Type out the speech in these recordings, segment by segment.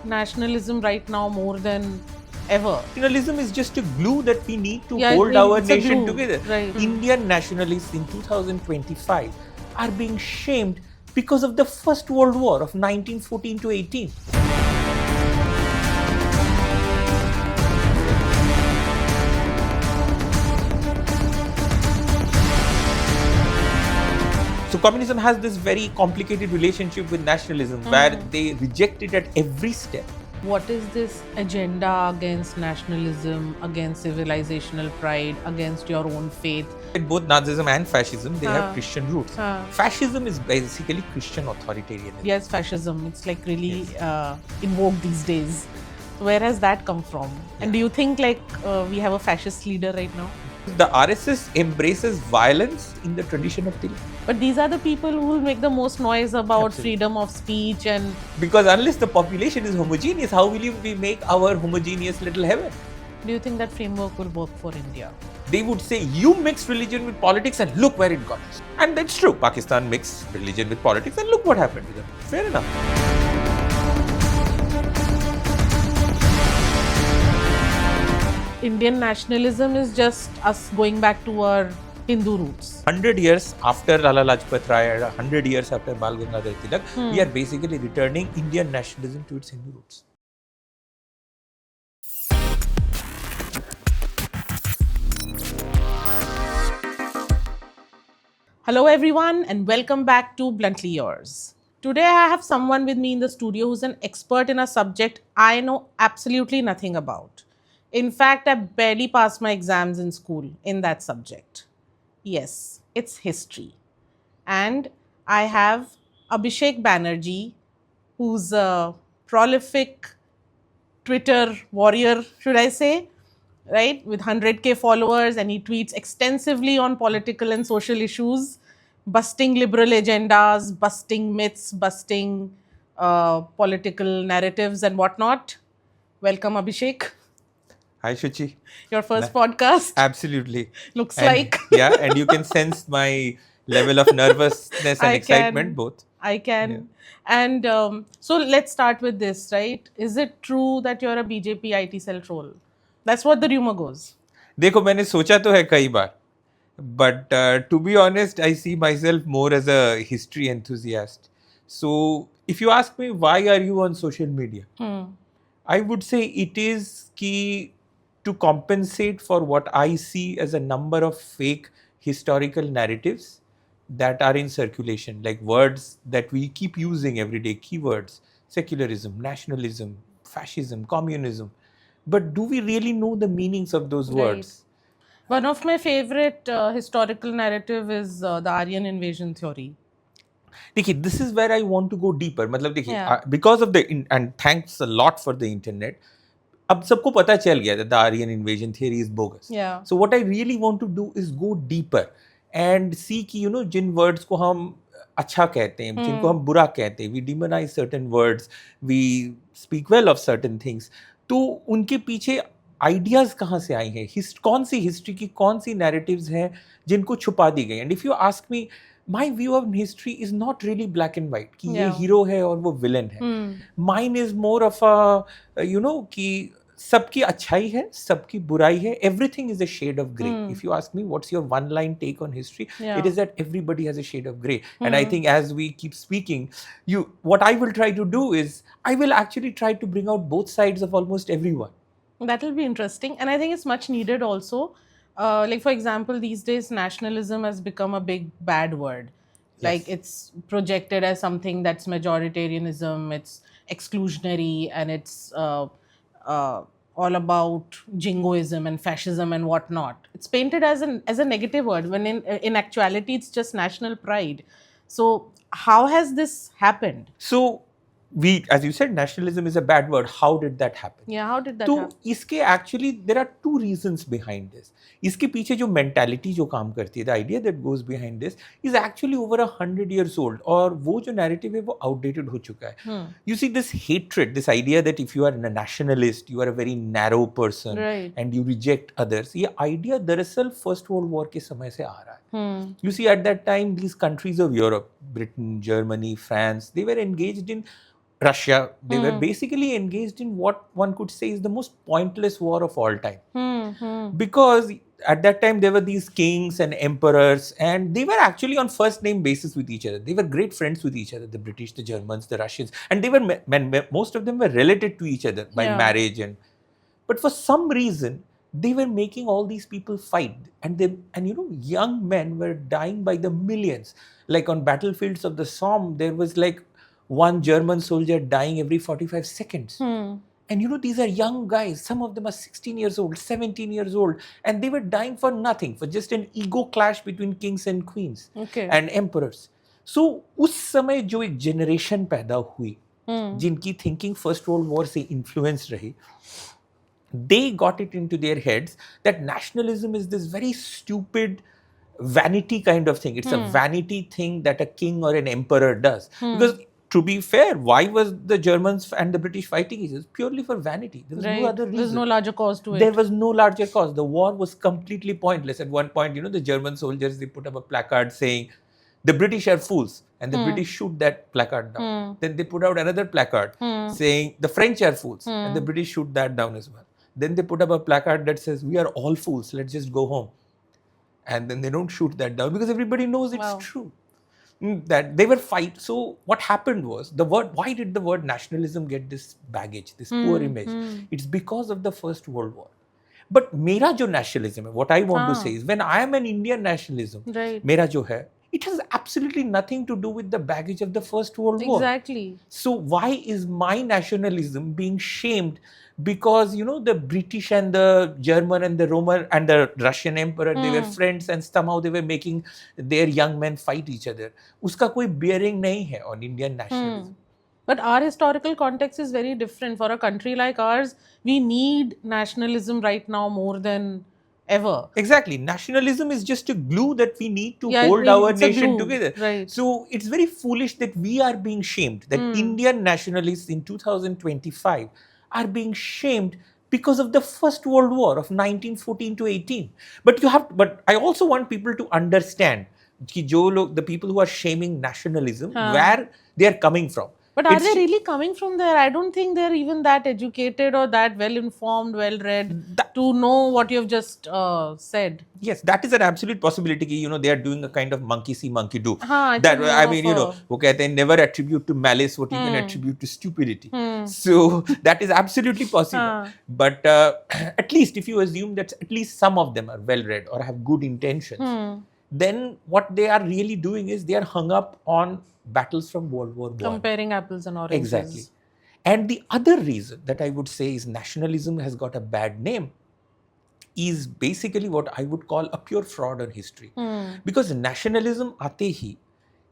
nationalism right now more than ever. Nationalism is just a glue that we need to hold our nation together. Right. Indian nationalists in 2025 are being shamed because of the First World War of 1914 to 18. So communism has this very complicated relationship with nationalism where they reject it at every step. What is this agenda against nationalism, against civilizational pride, against your own faith? Both Nazism and fascism, they have Christian roots. Fascism is basically Christian authoritarianism. Yes, fascism. It's like really in vogue these days. Where has that come from? And do you think like we have a fascist leader right now? The RSS embraces violence in the tradition of Tilak. But these are the people who will make the most noise about freedom of speech and... Because unless the population is homogeneous, how will we make our homogeneous little heaven? Do you think that framework will work for India? They would say, you mix religion with politics and look where it got us. And that's true. Pakistan mixed religion with politics and look what happened to them. Fair enough. Indian nationalism is just us going back to our Hindu roots. 100 years after Lala Lajpat Rai, 100 years after Bal Gangadhar Tilak, we are basically returning Indian nationalism to its Hindu roots. Hello everyone and welcome back to Bluntly Yours. Today I have someone with me in the studio who's an expert in a subject I know absolutely nothing about. In fact, I barely passed my exams in school in that subject. Yes, it's history. And I have Abhishek Banerjee, who's a prolific Twitter warrior, should I say, right? With 100K followers, and he tweets extensively on political and social issues, busting liberal agendas, busting myths, busting political narratives and whatnot. Welcome, Abhishek. Hi, Shuchi. Your first podcast? Absolutely. Looks like. Yeah, and you can sense my level of nervousness and excitement both. I can. Yeah. And so let's start with this, right? Is it true that you're a BJP IT cell troll? That's what the rumor goes. देखो मैंने सोचा तो है कई बार. But to be honest, I see myself more as a history enthusiast. So if you ask me, why are you on social media? I would say it is key to compensate for what I see as a number of fake historical narratives that are in circulation, like words that we keep using every day, keywords, secularism, nationalism, fascism, communism. But do we really know the meanings of those words? One of my favorite historical narrative is the Aryan invasion theory. देखिए, this is where I want to go deeper. मतलब देखिए, because of the and thanks a lot for the internet. अब सबको पता चल गया that the Aryan invasion theory is bogus. Yeah. So what I really want to do is go deeper and see कि जिन words को हम अच्छा कहते हैं, जिनको हम बुरा कहते हैं, we demonize certain words, we speak well of certain things. तो उनके पीछे ideas कहाँ से आई हैं? कौन सी history की कौन सी narratives हैं जिनको छुपा दी गई? And if you ask me, my view of history is not really black and white कि ये hero है और वो villain है. Mine is more of a कि सबकी अच्छाई है, सबकी बुराई है. Everything is a shade of grey. If you ask me, what's your one-line take on history? It is that everybody has a shade of grey. And I think as we keep speaking, what I will try to do is, I will actually try to bring out both sides of almost everyone. That will be interesting. And I think it's much needed also. Like for example, these days nationalism has become a big bad word. Yes. Like it's projected as something that's majoritarianism, it's exclusionary, and it's all about jingoism and fascism and whatnot. It's painted as a negative word when in actuality it's just national pride. So how has this happened? So as you said, nationalism is a bad word. How did that happen? Yeah, how did that happen? तो इसके actually there are two reasons behind this. इसके पीछे जो mentality जो काम करती है, the idea that goes behind this is actually over 100 years old. और वो जो narrative है वो outdated हो चुका है. You see this hatred, this idea that if you are a nationalist, you are a very narrow person, right, and you reject others. ये idea दरअसल First World War के समय से आ रहा है. You see at that time these countries of Europe, Britain, Germany, France, they were engaged in Russia, they were basically engaged in what one could say is the most pointless war of all time. Because at that time there were these kings and emperors, and they were actually on first name basis with each other. They were great friends with each other, the British, the Germans, the Russians, and they were most of them were related to each other by marriage. But for some reason they were making all these people fight, and young men were dying by the millions. Like on battlefields of the Somme, there was like one German soldier dying every 45 seconds. And these are young guys. Some of them are 16 years old, 17 years old. And they were dying for nothing, for just an ego clash between kings and queens and emperors. So, उस समय जो एक generation पैदा हुई, जिनकी thinking First World War से influence रही, they got it into their heads that nationalism is this very stupid vanity kind of thing. It's a vanity thing that a king or an emperor does. Because to be fair, why was the Germans and the British fighting each other? Purely for vanity. There was no other reason. There was no larger cause to it. There was no larger cause. The war was completely pointless. At one point, the German soldiers, they put up a placard saying, the British are fools, and the British shoot that placard down. Then they put out another placard saying, the French are fools, and the British shoot that down as well. Then they put up a placard that says, we are all fools, let's just go home. And then they don't shoot that down because everybody knows it's true. That they were fight. So what happened was, why did the word nationalism get this baggage, this poor image? It's because of the First World War. But mera jo nationalism, what I want to say is, when I am an Indian nationalism, mera jo hai, it has absolutely nothing to do with the baggage of the First World War. Exactly. So why is my nationalism being shamed because, the British and the German and the Roman and the Russian emperor, they were friends, and somehow they were making their young men fight each other. Uska koi bearing nahi hai on Indian nationalism. But our historical context is very different. For a country like ours, we need nationalism right now more than ever. Exactly. Nationalism is just a glue that we need to hold our nation together. Right. So it's very foolish that we are being shamed, that Indian nationalists in 2025 are being shamed because of the First World War of 1914 to 18. But I also want people to understand the people who are shaming nationalism, where they are coming from. But are they really coming from there? I don't think they're even that educated or that well-informed, well-read to know what you've just said. Yes, that is an absolute possibility. They are doing a kind of monkey see, monkey do. वो कहते हैं never attribute to malice what you can attribute to stupidity. So that is absolutely possible. But at least if you assume that at least some of them are well-read or have good intentions, then what they are really doing is they are hung up on battles from World War I. Comparing apples and oranges. Exactly. And the other reason that I would say is nationalism has got a bad name is basically what I would call a pure fraud on history. Because nationalism aate hi,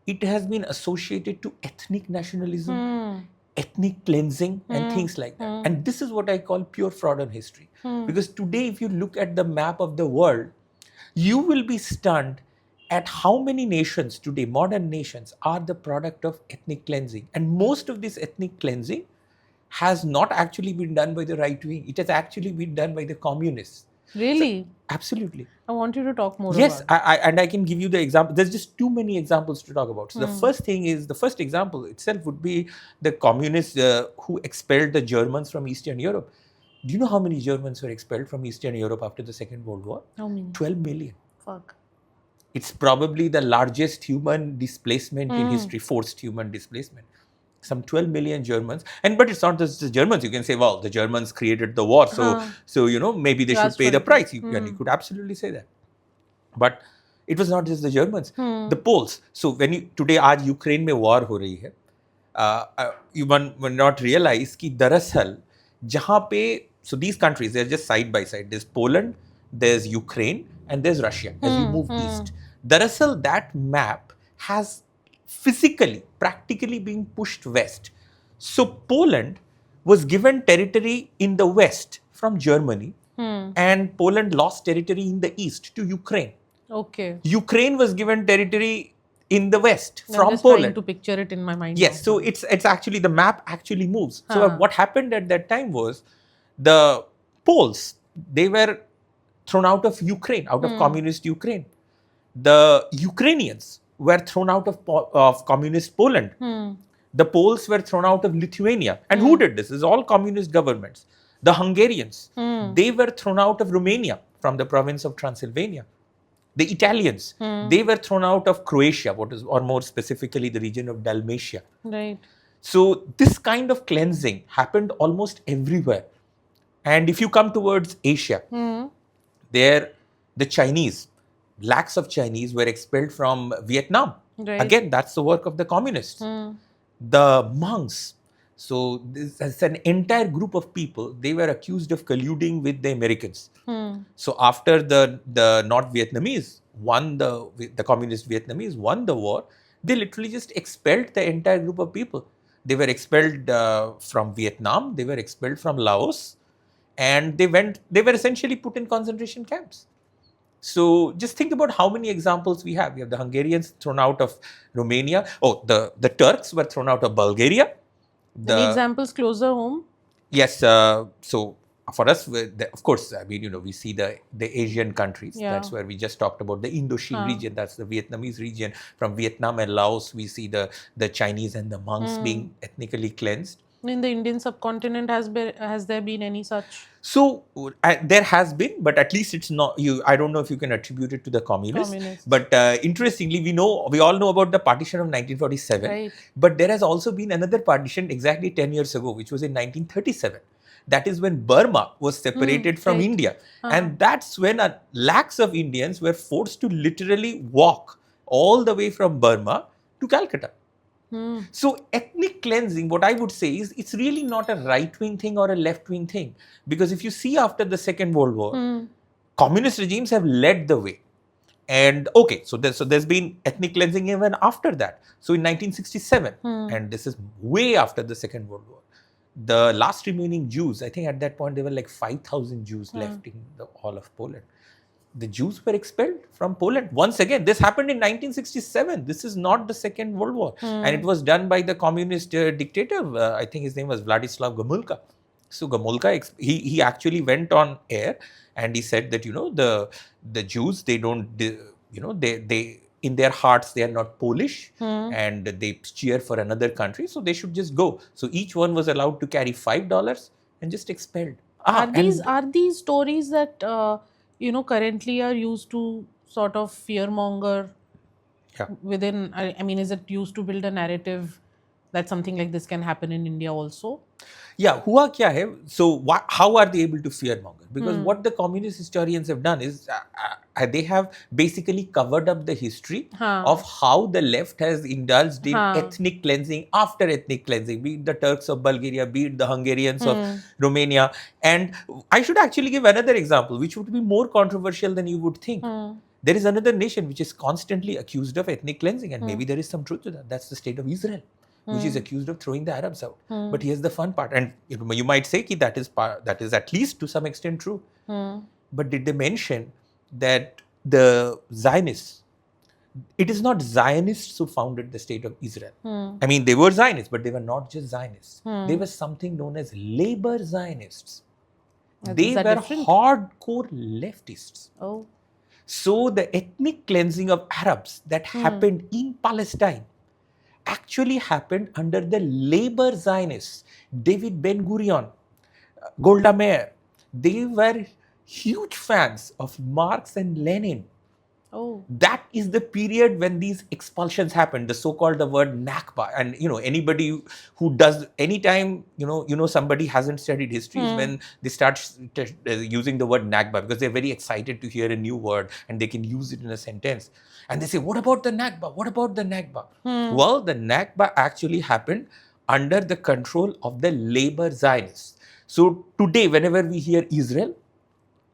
it has been associated to ethnic nationalism, ethnic cleansing and things like that. And this is what I call pure fraud on history. Because today if you look at the map of the world, you will be stunned at how many nations today, modern nations, are the product of ethnic cleansing. And most of this ethnic cleansing has not actually been done by the right wing. It has actually been done by the communists. Really? So, absolutely. I want you to talk more about it. Yes, and I can give you the example. There's just too many examples to talk about. So the first example itself would be the communists who expelled the Germans from Eastern Europe. Do you know how many Germans were expelled from Eastern Europe after the Second World War? How many? 12 million. Fuck. It's probably the largest human displacement in history, forced human displacement. Some 12 million Germans. But it's not just the Germans. You can say, well, the Germans created the war. So maybe they should pay the price. And you could absolutely say that. But it was not just the Germans. The Poles. So today, आज Ukraine में war हो रही है. You will not realize कि दरअसल जहाँ पे, so these countries, they're just side by side. There's Poland, there's Ukraine, and there's Russia as you move east. Darasal, that map has physically, practically been pushed west. So Poland was given territory in the west from Germany, and Poland lost territory in the east to Ukraine. Okay. Ukraine was given territory in the west from just Poland. Trying to picture it in my mind. Yes, so it's actually, the map actually moves. So what happened at that time was the Poles, they were thrown out of Ukraine, out of communist Ukraine. The Ukrainians were thrown out of communist Poland. The Poles were thrown out of Lithuania. And who did this? It's all communist governments. The Hungarians, they were thrown out of Romania from the province of Transylvania. The Italians, they were thrown out of Croatia, or more specifically the region of Dalmatia. Right. So this kind of cleansing happened almost everywhere. And if you come towards Asia, there the Chinese, lakhs of Chinese were expelled from Vietnam. Right. Again, that's the work of the communists. The monks, so this is an entire group of people, they were accused of colluding with the Americans. So after the North Vietnamese won the communist Vietnamese won the war, they literally just expelled the entire group of people. They were expelled from Vietnam, they were expelled from Laos, and they were essentially put in concentration camps. So just think about how many examples we have. We have the Hungarians thrown out of Romania. Oh, the Turks were thrown out of Bulgaria. Any examples closer home? Yes. So for us, of course, I mean, we see the Asian countries. Yeah. That's where we just talked about the Indochine region. That's the Vietnamese region. From Vietnam and Laos, we see the Chinese and the monks being ethnically cleansed. In the Indian subcontinent, has there been any such? So there has been, but at least it's not you. I don't know if you can attribute it to the communists. But interestingly, we all know about the partition of 1947. Right. But there has also been another partition exactly 10 years ago, which was in 1937. That is when Burma was separated from India, and that's when lakhs of Indians were forced to literally walk all the way from Burma to Calcutta. So ethnic cleansing, what I would say is, it's really not a right-wing thing or a left-wing thing. Because if you see after the Second World War, communist regimes have led the way. And okay, so there's been ethnic cleansing even after that. So in 1967, and this is way after the Second World War, the last remaining Jews, I think at that point there were like 5,000 Jews left in all of Poland. The Jews were expelled from Poland. Once again, this happened in 1967. This is not the Second World War. And it was done by the communist dictator. I think his name was Vladislav Gomulka. So Gomulka, he actually went on air and he said that, the Jews, they don't, they in their hearts, they are not Polish and they cheer for another country. So they should just go. So each one was allowed to carry $5 and just expelled. Are these stories that currently are used to sort of fearmonger within? I mean, is it used to build a narrative that something like this can happen in India also? Yeah, hua kya hai? So how are they able to fearmonger? Because what the communist historians have done is they have basically covered up the history of how the left has indulged in ethnic cleansing after ethnic cleansing, be it the Turks of Bulgaria, be it the Hungarians of Romania. And I should actually give another example, which would be more controversial than you would think. There is another nation which is constantly accused of ethnic cleansing, and maybe there is some truth to that. That's the state of Israel, which is accused of throwing the Arabs out. But here's the fun part, and you might say that is at least to some extent true. But did they mention that the Zionists, it is not Zionists who founded the state of Israel. I mean, they were Zionists, but they were not just Zionists. They were something known as labor Zionists. They were hardcore leftists. Oh. So the ethnic cleansing of Arabs that happened in Palestine actually happened under the labor Zionists. David Ben-Gurion, Golda Meir, they were huge fans of Marx and Lenin. Oh. That is the period when these expulsions happened, the so-called the word Nakba. And anybody who does, anytime somebody hasn't studied history is when they start using the word Nakba, because they're very excited to hear a new word and they can use it in a sentence. And they say, what about the Nakba? What about the Nakba? Well, the Nakba actually happened under the control of the labor Zionists. So today, whenever we hear Israel,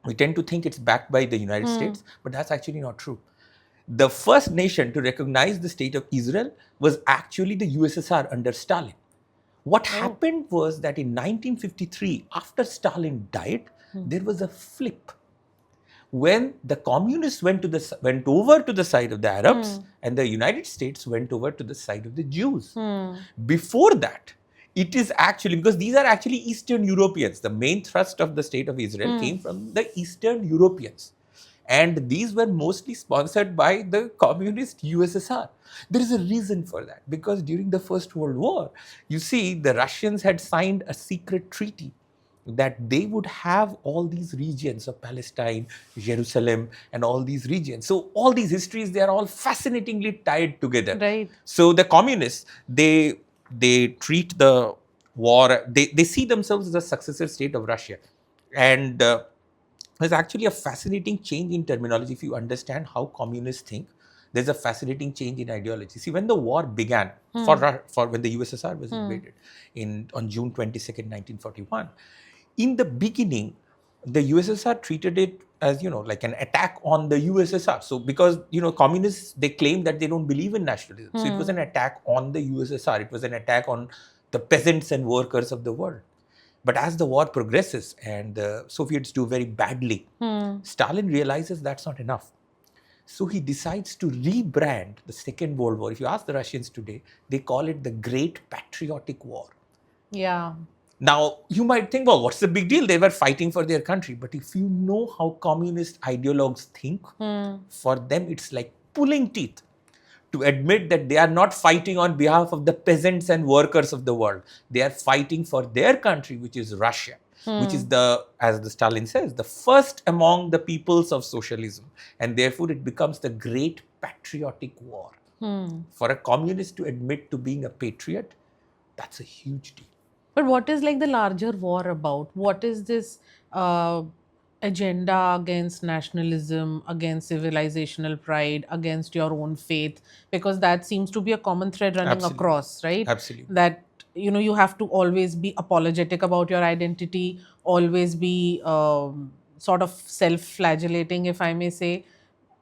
we tend to think it's backed by the United States, but that's actually not true. The first nation to recognize the state of Israel was actually the USSR under Stalin. What happened was that in 1953, after Stalin died, there was a flip. When the communists went over to the side of the Arabs, and the United States went over to the side of the Jews. Before that, it is actually, because these are actually Eastern Europeans. The main thrust of the state of Israel came from the Eastern Europeans. And these were mostly sponsored by the communist USSR. There is a reason for that, because during the First World War, you see, the Russians had signed a secret treaty that they would have all these regions of Palestine, Jerusalem, and all these regions. So all these histories, they are all fascinatingly tied together. Right. So the communists, they treat the war, they see themselves as a successor state of Russia. And there's actually a fascinating change in terminology. If you understand how communists think, there's a fascinating change in ideology. See, when the war began, for when the USSR was invaded on June 22nd, 1941, in the beginning, the USSR treated it as, like an attack on the USSR. So because, communists, they claim that they don't believe in nationalism. So it was an attack on the USSR. It was an attack on the peasants and workers of the world. But as the war progresses and the Soviets do very badly, Stalin realizes that's not enough. So he decides to rebrand the Second World War. If you ask the Russians today, they call it the Great Patriotic War. Yeah. Now, you might think, well, what's the big deal? They were fighting for their country. But if you know how communist ideologues think, for them, it's like pulling teeth to admit that they are not fighting on behalf of the peasants and workers of the world. They are fighting for their country, which is Russia, which is as the Stalin says, the first among the peoples of socialism. And therefore, it becomes the Great Patriotic War. For a communist to admit to being a patriot, that's a huge deal. But what is like the larger war about? What is this agenda against nationalism, against civilizational pride, against your own faith? Because that seems to be a common thread running Absolutely. across, right? Absolutely. That, you have to always be apologetic about your identity, always be sort of self-flagellating, if I may say.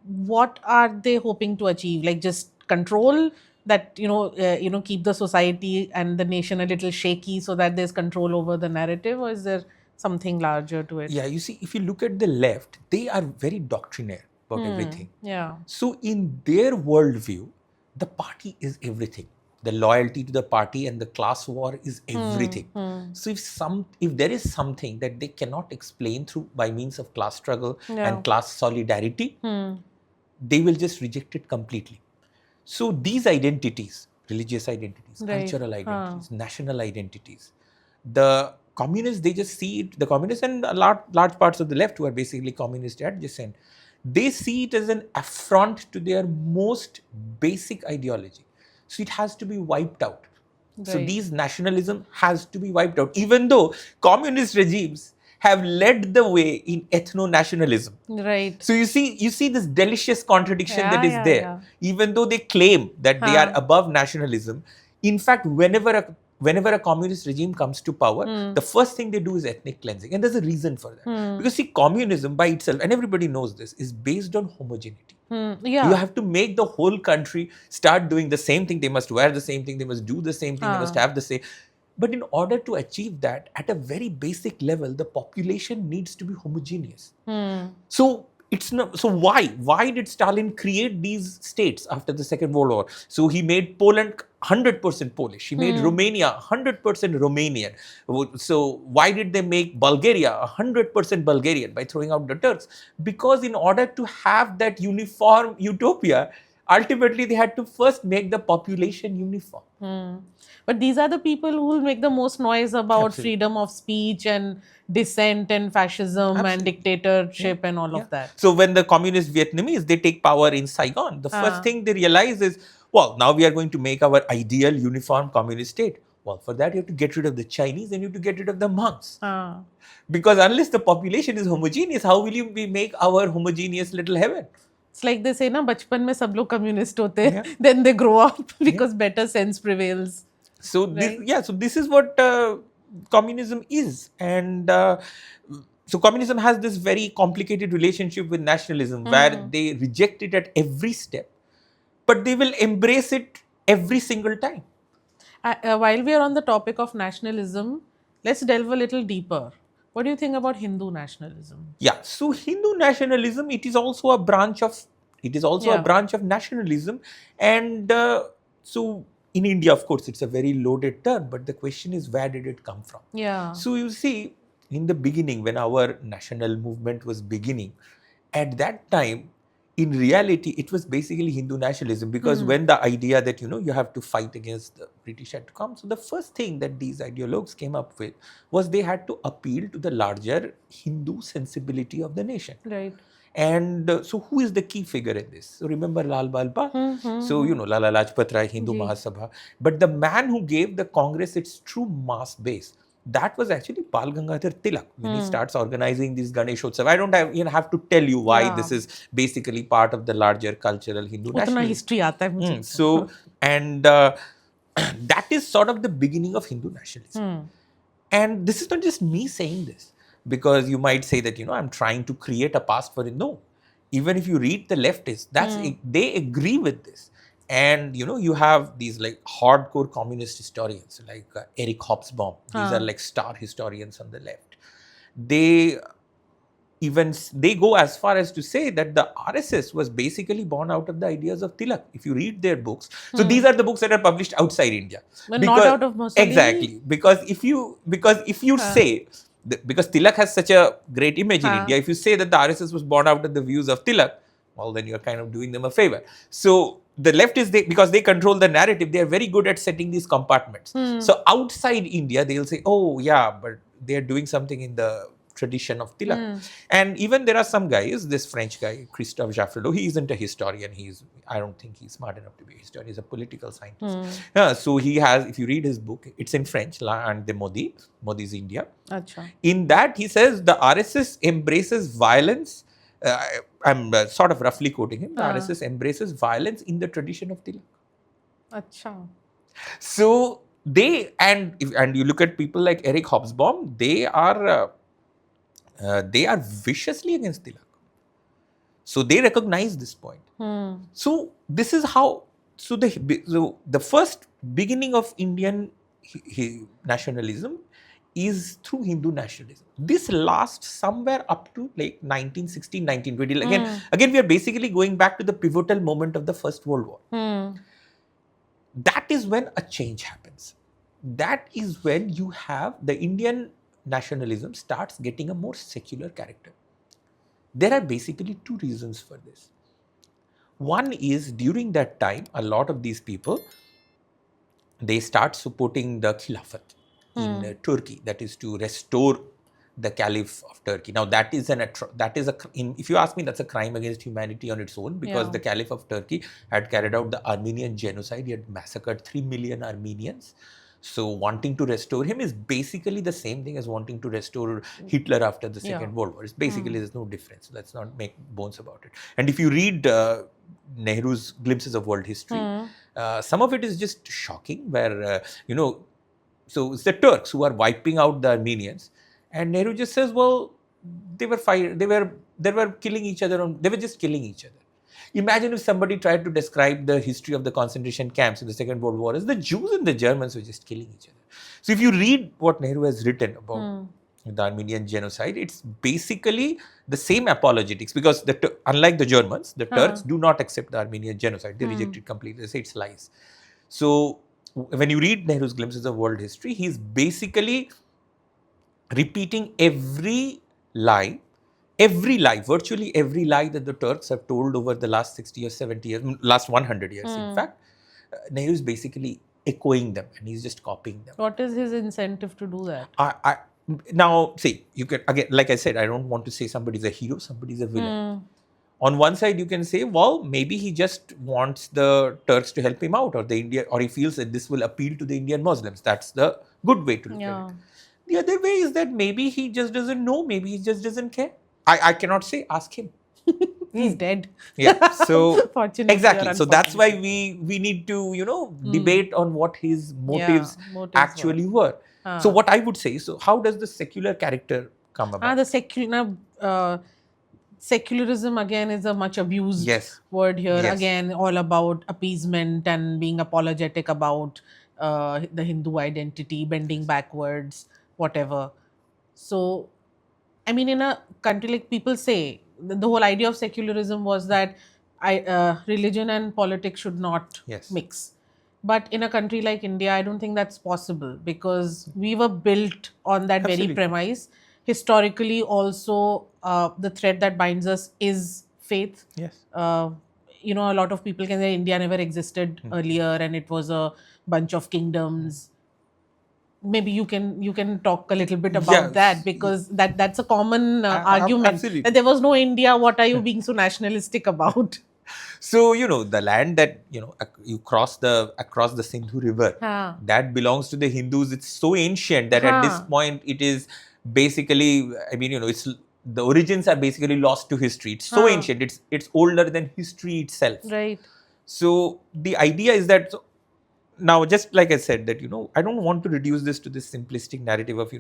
What are they hoping to achieve? Like just control that, keep the society and the nation a little shaky so that there's control over the narrative, or is there something larger to it? Yeah, you see, if you look at the left, they are very doctrinaire about everything. Yeah. So in their worldview, the party is everything. The loyalty to the party and the class war is everything. So if there is something that they cannot explain by means of class struggle and class solidarity, they will just reject it completely. So these identities, religious identities, cultural identities, national identities, the communists, they just see it, the communists and large parts of the left who are basically communist adjacent, they see it as an affront to their most basic ideology. So it has to be wiped out. So these nationalism has to be wiped out, even though communist regimes have led the way in ethno-nationalism. Right. So you see this delicious contradiction that is there. Yeah. Even though they claim that they are above nationalism, in fact, whenever a communist regime comes to power, the first thing they do is ethnic cleansing. And there's a reason for that. Because see, communism by itself, and everybody knows this, is based on homogeneity. You have to make the whole country start doing the same thing. They must wear the same thing. They must do the same thing. They must have the same. But in order to achieve that, at a very basic level, the population needs to be homogeneous. So it's not. So why did Stalin create these states after the Second World War? So he made Poland 100% Polish. He made Romania 100% Romanian. So why did they make Bulgaria 100% Bulgarian by throwing out the Turks? Because in order to have that uniform utopia, ultimately they had to first make the population uniform. But these are the people who will make the most noise about freedom of speech and dissent and fascism and dictatorship and all of that. So when the communist Vietnamese, they take power in Saigon, the first thing they realize is, well, now we are going to make our ideal uniform communist state. Well, for that you have to get rid of the Chinese and you have to get rid of the monks. Because unless the population is homogeneous, how will you make our homogeneous little heaven? It's like they say, na, bachpan mein sab log communist hote hain. Then they grow up because better sense prevails. So this is what communism is. And so communism has this very complicated relationship with nationalism where they reject it at every step, but they will embrace it every single time. While we are on the topic of nationalism, let's delve a little deeper. What do you think about Hindu nationalism? Yeah, so Hindu nationalism, it is also a branch of nationalism. And so in India, of course, it's a very loaded term, but the question is, where did it come from? Yeah. So you see, in the beginning, when our national movement was beginning, At that time, in reality, it was basically Hindu nationalism, because when the idea that, you have to fight against the British had to come, so the first thing that these ideologues came up with was they had to appeal to the larger Hindu sensibility of the nation. Right. And so who is the key figure in this? So remember Lal Balpa? So, Lala Lajpat Rai, Hindu Mahasabha. But the man who gave the Congress its true mass base, that was actually Bal Gangadhar Tilak, when he starts organizing these Ganeshotsav. I don't have to tell you why this is basically part of the larger cultural Hindu उतना nationalism. history आता है मुझे. So, and that is sort of the beginning of Hindu nationalism. And this is not just me saying this, because you might say that, I'm trying to create a past for it. No. Even if you read the leftists, they agree with this. And, you have these like hardcore communist historians like Eric Hobsbawm. These are like star historians on the left. They go as far as to say that the RSS was basically born out of the ideas of Tilak. If you read their books, so these are the books that are published outside India, but not out of Mussolini. Exactly, because if you say, because Tilak has such a great image in India, if you say that the RSS was born out of the views of Tilak, well, then you're kind of doing them a favor. So the left is, because they control the narrative, they are very good at setting these compartments. So outside India, they'll say, oh yeah, but they're doing something in the tradition of Tilak. And even there are some guys, this French guy, Christophe Jaffrelot, he isn't a historian. I don't think he's smart enough to be a historian. He's a political scientist. So he has, if you read his book, it's in French, La and de Modi's India. Achha. In that, he says the RSS embraces violence. I'm sort of roughly quoting him. The RSS embraces violence in the tradition of Tilak. Achha. So they, and you look at people like Eric Hobsbawm, they are viciously against Tilak. So they recognize this point. So this is how, so the first beginning of Indian nationalism is through Hindu nationalism. This lasts somewhere up to like 1916, 1920. Again, we are basically going back to the pivotal moment of the First World War. That is when a change happens. That is when you have the Indian nationalism starts getting a more secular character. There are basically two reasons for this. One is, during that time, a lot of these people, they start supporting the Khilafat in Turkey, that is to restore the Caliph of Turkey. Now that is if you ask me, that's a crime against humanity on its own, because the Caliph of Turkey had carried out the Armenian genocide. He had massacred 3 million Armenians. So wanting to restore him is basically the same thing as wanting to restore Hitler after the Second World War. It's basically, there's no difference. Let's not make bones about it. And if you read Nehru's Glimpses of World History, some of it is just shocking, where, so it's the Turks who are wiping out the Armenians. And Nehru just says, well, they were killing each other. They were just killing each other. Imagine if somebody tried to describe the history of the concentration camps in the Second World War as the Jews and the Germans were just killing each other. So if you read what Nehru has written about the Armenian genocide, it's basically the same apologetics, because unlike the Germans, the Turks do not accept the Armenian genocide. They reject it completely. They say it's lies. So when you read Nehru's Glimpses of World History, he's basically repeating every lie, virtually every lie that the Turks have told over the last 60 or 70 years, last 100 years, in fact. Nehru is basically echoing them, and he's just copying them. What is his incentive to do that? Now, see, you can, again, like I said, I don't want to say somebody's a hero, somebody's a villain. On one side, you can say, well, maybe he just wants the Turks to help him out, or he feels that this will appeal to the Indian Muslims. That's the good way to look at it. The other way is that maybe he just doesn't know, maybe he just doesn't care. I cannot say, ask him. He's dead. Yeah. So Fortunately, exactly. So that's why we need to, debate on what his motives actually were. So what I would say, so how does the secular character come about? The secularism again is a much abused word here. Again, all about appeasement and being apologetic about the Hindu identity, bending backwards, whatever. So, I mean, in a country like, people say, the whole idea of secularism was that religion and politics should not mix. But in a country like India, I don't think that's possible, because we were built on that very premise. Historically, also, the thread that binds us is faith. Yes. A lot of people can say India never existed earlier and it was a bunch of kingdoms. Maybe you can talk a little bit about that, Yes. because that's a common argument Absolutely. that there was no India. What are you being so nationalistic about? So, the land that, you cross across the Sindhu River, Huh. that belongs to the Hindus. It's so ancient that at this Huh. point it is basically, it's the origins are basically lost to history. It's so ancient. It's older than history itself. Right. So the idea is that, now, just like I said, that, I don't want to reduce this to this simplistic narrative of,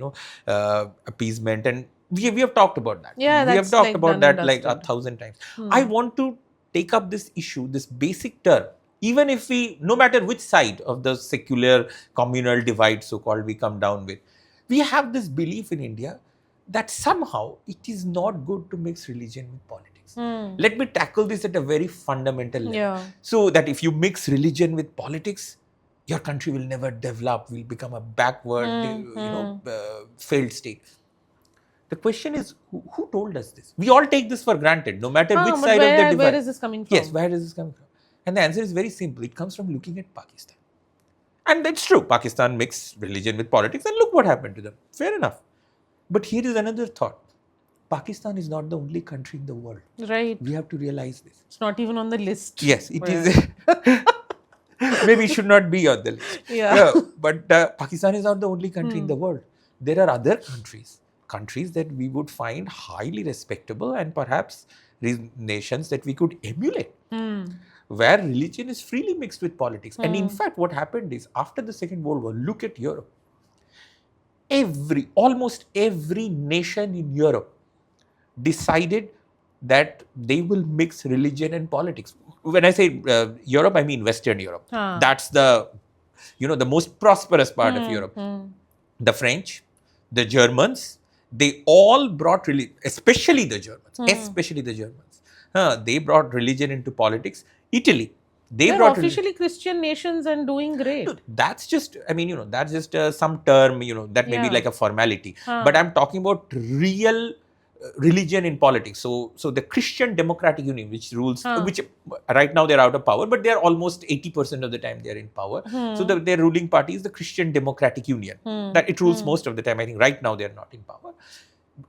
appeasement, and we have talked about that. Yeah, we have that's talked like about done and that like dusted. 1,000 times. I want to take up this issue, this basic term, even if no matter which side of the secular communal divide, so-called, we come down with, we have this belief in India that somehow it is not good to mix religion with politics. Let me tackle this at a very fundamental level. Yeah. So that if you mix religion with politics, your country will never develop, will become a backward, failed state. The question is, who told us this? We all take this for granted, no matter which side of the divide. Where is this coming from? Yes, where is this coming from? And the answer is very simple. It comes from looking at Pakistan. And that's true. Pakistan mixed religion with politics, and look what happened to them. Fair enough. But here is another thought. Pakistan is not the only country in the world. Right. We have to realize this. It's not even on the list. Yes, it is. Maybe it should not be on the list. Yeah. But Pakistan is not the only country in the world. There are other countries that we would find highly respectable, and perhaps nations that we could emulate, where religion is freely mixed with politics. And in fact, what happened is, after the Second World War, look at Europe. Almost every nation in Europe decided that they will mix religion and politics. When I say Europe, I mean Western Europe. That's the most prosperous part of Europe. The French, the Germans, they all brought religion, especially the Germans. They brought religion into politics. Italy, they're officially Christian nations and doing great. No, that's just, that's just some term, that may be like a formality. But I'm talking about real religion in politics. So the Christian Democratic Union, which rules, which right now they're out of power, but they're almost 80% of the time they're in power. So their ruling party is the Christian Democratic Union. That it rules most of the time. I think right now they're not in power.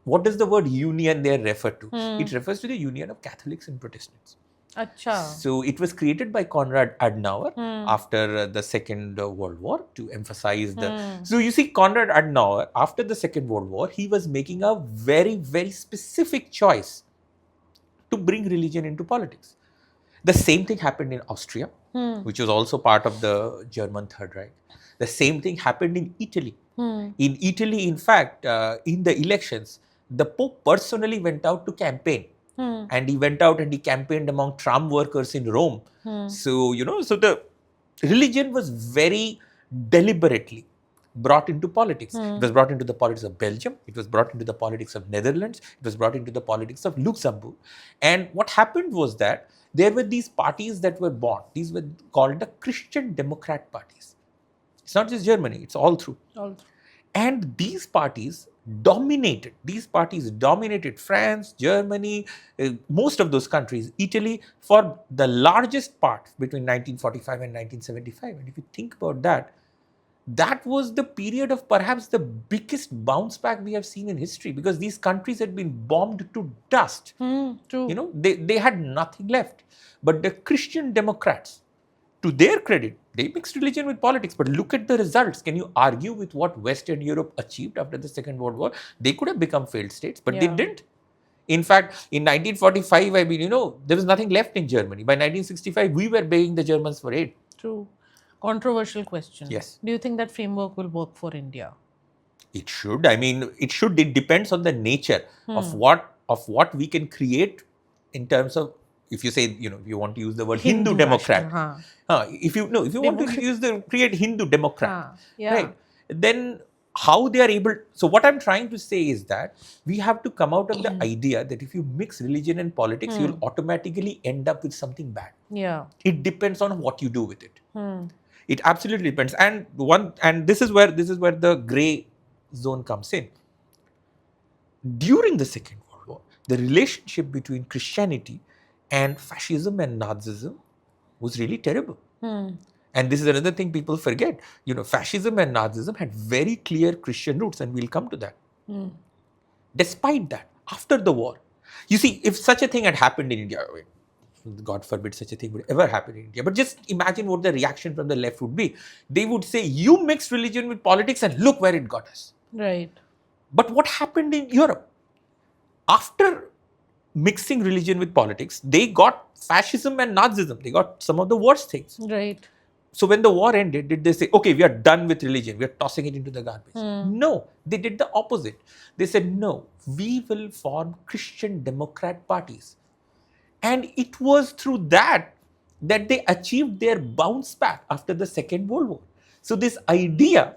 What does the word union there refer to? It refers to the union of Catholics and Protestants. Achha. So it was created by Conrad Adenauer after the Second World War to emphasize the... So you see, Conrad Adenauer, after the Second World War, he was making a very, very specific choice to bring religion into politics. The same thing happened in Austria, which was also part of the German Third Reich. The same thing happened in Italy. In Italy, in fact, in the elections, the Pope personally went out to campaign. And he went out and he campaigned among tram workers in Rome. So, so the religion was very deliberately brought into politics. It was brought into the politics of Belgium. It was brought into the politics of Netherlands. It was brought into the politics of Luxembourg. And what happened was that there were these parties that were born. These were called the Christian Democrat parties. It's not just Germany, it's all through. And these parties dominated France, Germany, most of those countries, Italy, for the largest part between 1945 and 1975. And if you think about that, that was the period of perhaps the biggest bounce back we have seen in history, because these countries had been bombed to dust. True. They had nothing left. But the Christian Democrats, to their credit, they mixed religion with politics. But look at the results. Can you argue with what Western Europe achieved after the Second World War? They could have become failed states, but they didn't. In fact, in 1945, there was nothing left in Germany. By 1965, we were begging the Germans for aid. True. Controversial question. Yes. Do you think that framework will work for India? It should. It depends on the nature of what we can create in terms of, if you say, if you want to use the word Hindu Democrat, if you want to create Hindu Democrat, right? Then how they are able. So what I'm trying to say is that we have to come out of the idea that if you mix religion and politics, you will automatically end up with something bad. Yeah. It depends on what you do with it. It absolutely depends. And this is where the gray zone comes in. During the Second World War, the relationship between Christianity and fascism and Nazism was really terrible. And this is another thing people forget. Fascism and Nazism had very clear Christian roots, and we'll come to that. Despite that, after the war, you see, if such a thing had happened in India, God forbid such a thing would ever happen in India, but just imagine what the reaction from the left would be. They would say, you mixed religion with politics and look where it got us. Right. But what happened in Europe? After mixing religion with politics, they got fascism and Nazism. They got some of the worst things. Right. So when the war ended, did they say, okay, we are done with religion, we are tossing it into the garbage? No, they did the opposite. They said, no, we will form Christian Democrat parties. And it was through that they achieved their bounce back after the Second World War. So this idea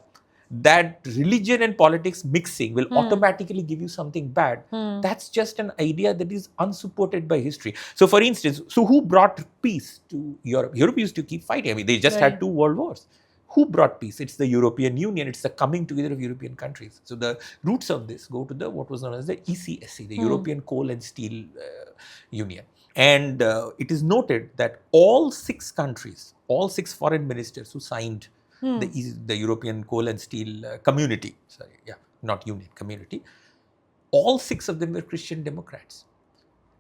that religion and politics mixing will automatically give you something bad, that's just an idea that is unsupported by history. So for instance, who brought peace to Europe? Europe used to keep fighting. I mean, they just had 2 world wars. Who brought peace? It's the European Union. It's the coming together of European countries. So the roots of this go to what was known as the ECSC, the European Coal and Steel Union. And it is noted that all 6 countries, all 6 foreign ministers who signed the European Coal and Steel Community, community, all 6 of them were Christian Democrats.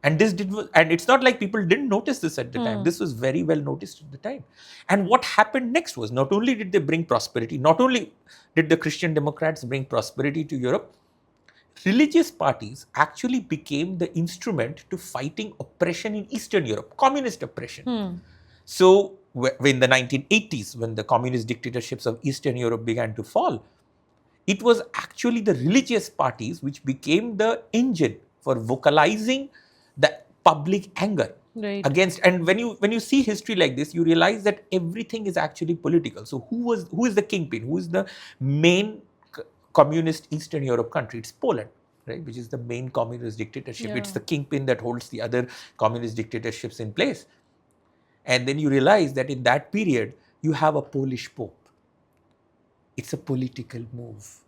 And it's not like people didn't notice this at the time. This was very well noticed at the time. And what happened next was, not only did they bring prosperity, not only did the Christian Democrats bring prosperity to Europe, religious parties actually became the instrument to fighting oppression in Eastern Europe, communist oppression. So in the 1980s, when the communist dictatorships of Eastern Europe began to fall, it was actually the religious parties which became the engine for vocalizing the public anger against. And when you see history like this, you realize that everything is actually political. So who is the kingpin? Who is the main communist Eastern Europe country? It's Poland, right? Which is the main communist dictatorship. Yeah. It's the kingpin that holds the other communist dictatorships in place. And then you realize that in that period, you have a Polish Pope. It's a political move.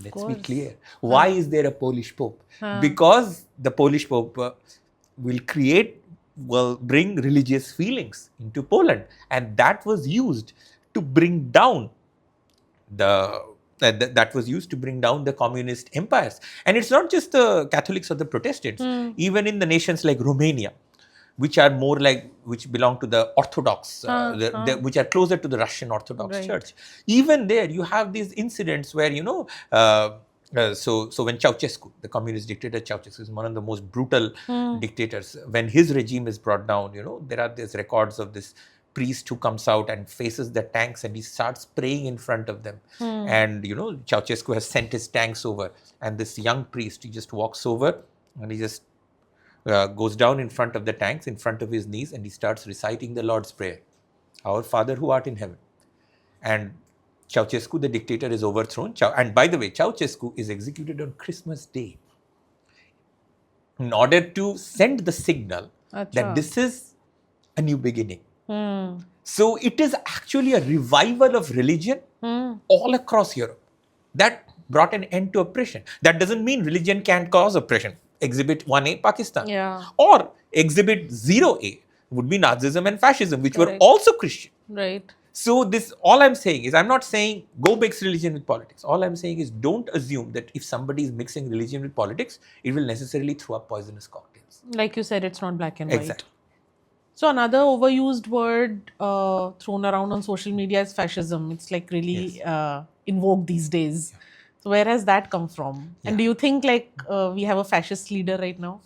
Let's be clear. Why is there a Polish Pope? Because the Polish Pope will bring religious feelings into Poland. And that was used to bring down the communist empires. And it's not just the Catholics or the Protestants. Even in the nations like Romania, which belong to the Orthodox, which are closer to the Russian Orthodox Church. Even there, you have these incidents where, so when Ceausescu, the communist dictator Ceausescu, is one of the most brutal dictators, when his regime is brought down, there are these records of this priest who comes out and faces the tanks and he starts praying in front of them. And, Ceausescu has sent his tanks over, and this young priest, he just walks over and he just goes down in front of the tanks, in front of his knees, and he starts reciting the Lord's Prayer. Our Father who art in heaven. And Ceausescu, the dictator, is overthrown. And by the way, Ceausescu is executed on Christmas Day in order to send the signal that this is a new beginning. So it is actually a revival of religion all across Europe that brought an end to oppression. That doesn't mean religion can't cause oppression. Exhibit 1A, Pakistan. Or Exhibit 0A would be Nazism and fascism, which were also Christian. So all I'm saying is, I'm not saying go mix religion with politics. All I'm saying is, don't assume that if somebody is mixing religion with politics, it will necessarily throw up poisonous cocktails. Like you said, it's not black and white. Exactly. So another overused word thrown around on social media is fascism. It's like really in vogue these days. So where has that come from? And do you think we have a fascist leader right now?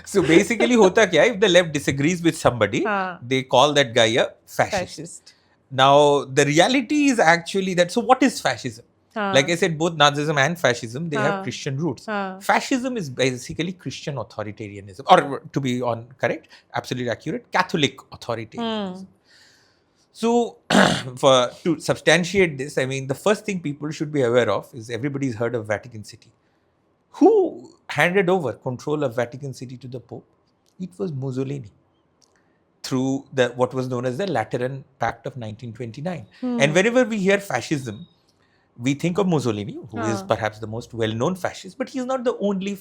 So basically, hota kya, if the left disagrees with somebody, they call that guy a fascist. Now, the reality is actually that, so what is fascism? Like I said, both Nazism and fascism, they have Christian roots. Fascism is basically Christian authoritarianism, or to be correct, absolutely accurate, Catholic authoritarianism. So, to substantiate this, I mean, the first thing people should be aware of is, everybody's heard of Vatican City. Who handed over control of Vatican City to the Pope? It was Mussolini, through what was known as the Lateran Pact of 1929. And whenever we hear fascism, we think of Mussolini, who is perhaps the most well-known fascist, but he is not the only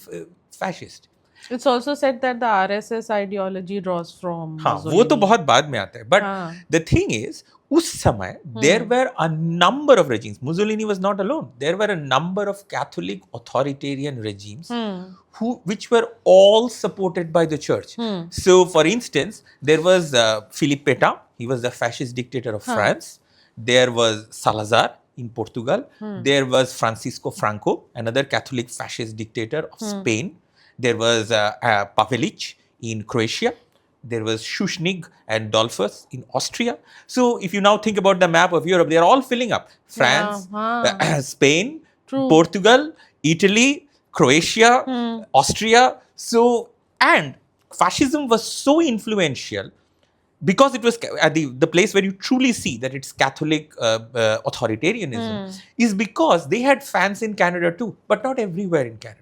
fascist. It's also said that the RSS ideology draws from हाँ वो तो Mussolini. बहुत बाद में आता है but हाँ. The thing is उस समय there were a number of regimes. Mussolini was not alone. There were a number of Catholic authoritarian regimes which were all supported by the church. So for instance, there was Philippe Pétain. He was the fascist dictator of France. There was Salazar in Portugal. There was Francisco Franco, another Catholic fascist dictator of Spain. There was Pavelic in Croatia. There was Schuschnigg and Dollfuss in Austria. So if you now think about the map of Europe, they are all filling up. France, Spain, Portugal, Italy, Croatia, Austria. So, and fascism was so influential because it was at the place where you truly see that it's Catholic authoritarianism is because they had fans in Canada too, but not everywhere in Canada.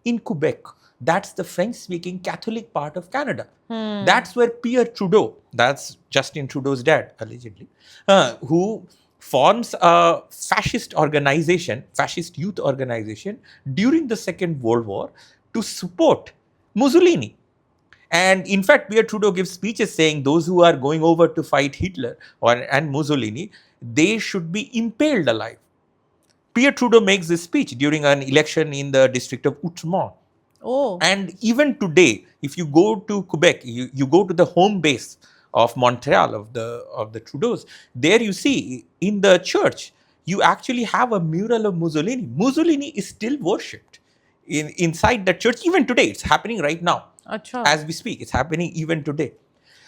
In Quebec, that's the French-speaking Catholic part of Canada. That's where Pierre Trudeau, that's Justin Trudeau's dad, allegedly, who forms a fascist organization, fascist youth organization during the Second World War to support Mussolini. And in fact, Pierre Trudeau gives speeches saying those who are going over to fight Hitler and Mussolini, they should be impaled alive. Pierre Trudeau makes this speech during an election in the district of Outremont. Oh. And even today, if you go to Quebec, you go to the home base of Montreal, of the Trudeaus, there you see in the church, you actually have a mural of Mussolini. Mussolini is still worshipped inside the church even today. It's happening right now. Achha. As we speak, it's happening even today.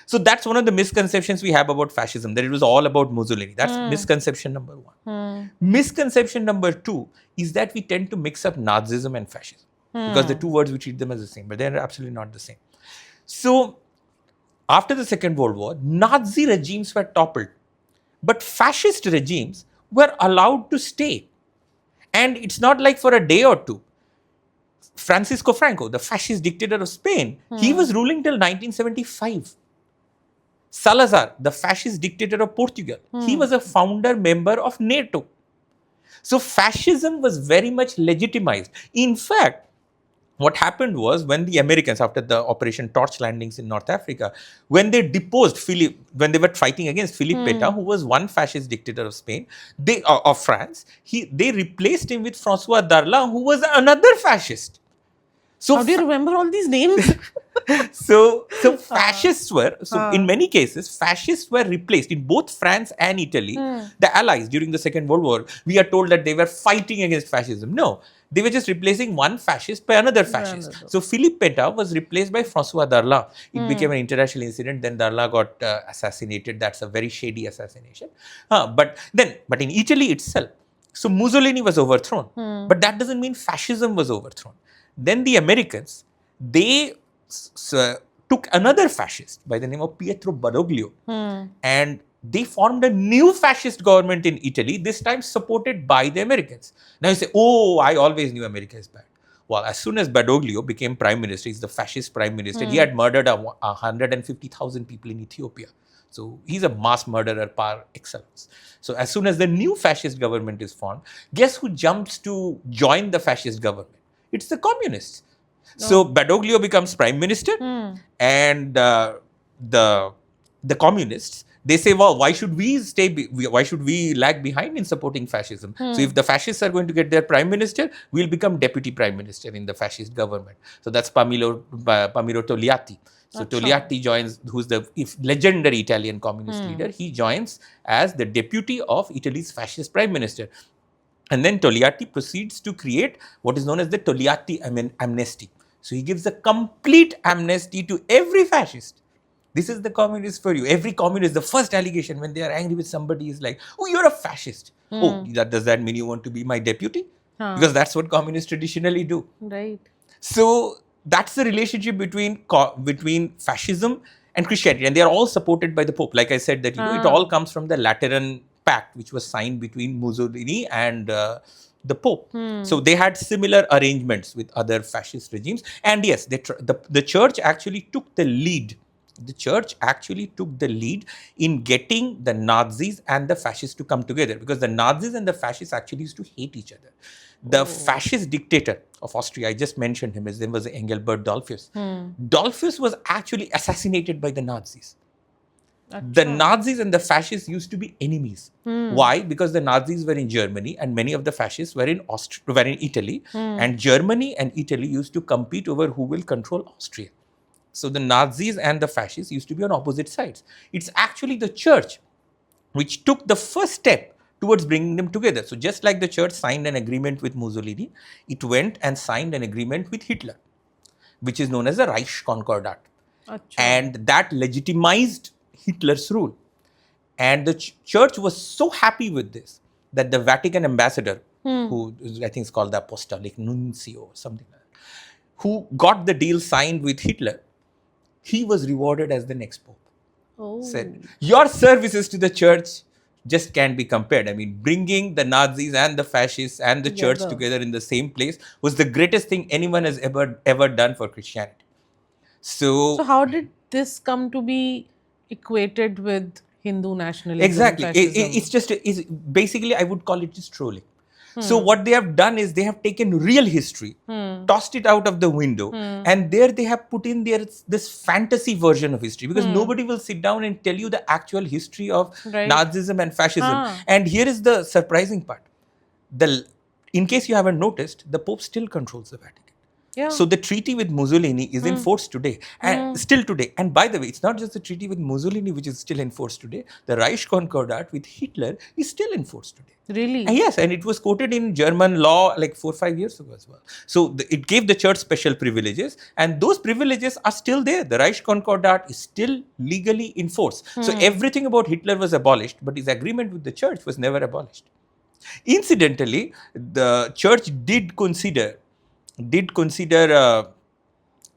So that's one of the misconceptions we have about fascism, that it was all about Mussolini. That's misconception number one. Misconception number two is that we tend to mix up Nazism and fascism because the two words, we treat them as the same, but they're absolutely not the same. So after the Second World War, Nazi regimes were toppled, but fascist regimes were allowed to stay. And it's not like for a day or two. Francisco Franco, the fascist dictator of Spain, he was ruling till 1975. Salazar, the fascist dictator of Portugal, he was a founder member of NATO. So fascism was very much legitimized. In fact, what happened was when the Americans, after the Operation Torch landings in North Africa, when they deposed when they were fighting against Philippe Pétain, who was one fascist dictator of Spain, of France, they replaced him with François Darlan, who was another fascist. So how do you remember all these names? so fascists were, in many cases, fascists were replaced in both France and Italy. The Allies during the Second World War, we are told that they were fighting against fascism. No, they were just replacing one fascist by another fascist. So Philippe Pétain was replaced by François Darlan. It became an international incident. Then Darlan got assassinated. That's a very shady assassination. But in Italy itself, so Mussolini was overthrown. But that doesn't mean fascism was overthrown. Then the Americans, they took another fascist by the name of Pietro Badoglio, and they formed a new fascist government in Italy, this time supported by the Americans. Now you say, oh, I always knew America is bad. Well, as soon as Badoglio became prime minister, he's the fascist prime minister, he had murdered 150,000 people in Ethiopia. So he's a mass murderer par excellence. So as soon as the new fascist government is formed, guess who jumps to join the fascist government? It's the communists. So Badoglio becomes prime minister, and the communists, they say, well, why should we lag behind in supporting fascism? So if the fascists are going to get their prime minister, we'll become deputy prime minister in the fascist government. So that's Pamiro Togliatti. So Togliatti joins, who's the legendary Italian communist leader. He joins as the deputy of Italy's fascist prime minister. And then Togliatti proceeds to create what is known as the Togliatti amnesty. So he gives a complete amnesty to every fascist. This is the communist for you. Every communist, the first allegation when they are angry with somebody is like, oh, you're a fascist. Oh, does that mean you want to be my deputy? Because that's what communists traditionally do. Right. So that's the relationship between fascism and Christianity. And they are all supported by the Pope. Like I said, that it all comes from the Lateran Pact, which was signed between Mussolini and the Pope. So they had similar arrangements with other fascist regimes. And yes, the church actually took the lead. The church actually took the lead in getting the Nazis and the fascists to come together, because the Nazis and the fascists actually used to hate each other. The fascist dictator of Austria, I just mentioned him, his name was Engelbert Dollfuss. Dollfuss was actually assassinated by the Nazis. The Nazis and the fascists used to be enemies. Why? Because the Nazis were in Germany and many of the fascists were in Italy. And Germany and Italy used to compete over who will control Austria. So the Nazis and the fascists used to be on opposite sides. It's actually the church which took the first step towards bringing them together. So just like the church signed an agreement with Mussolini, it went and signed an agreement with Hitler, which is known as the Reich Concordat. And that legitimized Hitler's rule. And the church was so happy with this that the Vatican ambassador, who I think is called the Apostolic Nuncio or something like that, who got the deal signed with Hitler, he was rewarded as the next pope. Said, your services to the church just can't be compared. I mean, bringing the Nazis and the fascists and the church together in the same place was the greatest thing anyone has ever done for Christianity. So how did this come to be equated with Hindu nationalism? Exactly. It's basically, I would call it just trolling. So what they have done is they have taken real history, tossed it out of the window, and there they have put in this fantasy version of history, because nobody will sit down and tell you the actual history of Nazism and fascism. And here is the surprising part. In case you haven't noticed, the Pope still controls the Vatican. So the treaty with Mussolini is in force today, and still today. And by the way, it's not just the treaty with Mussolini which is still in force today. The Reich Concordat with Hitler is still in force today. Really? And yes, and it was quoted in German law like 4 or 5 years ago as well. So it gave the church special privileges, and those privileges are still there. The Reich Concordat is still legally in force. So everything about Hitler was abolished, but his agreement with the church was never abolished. Incidentally, the church did consider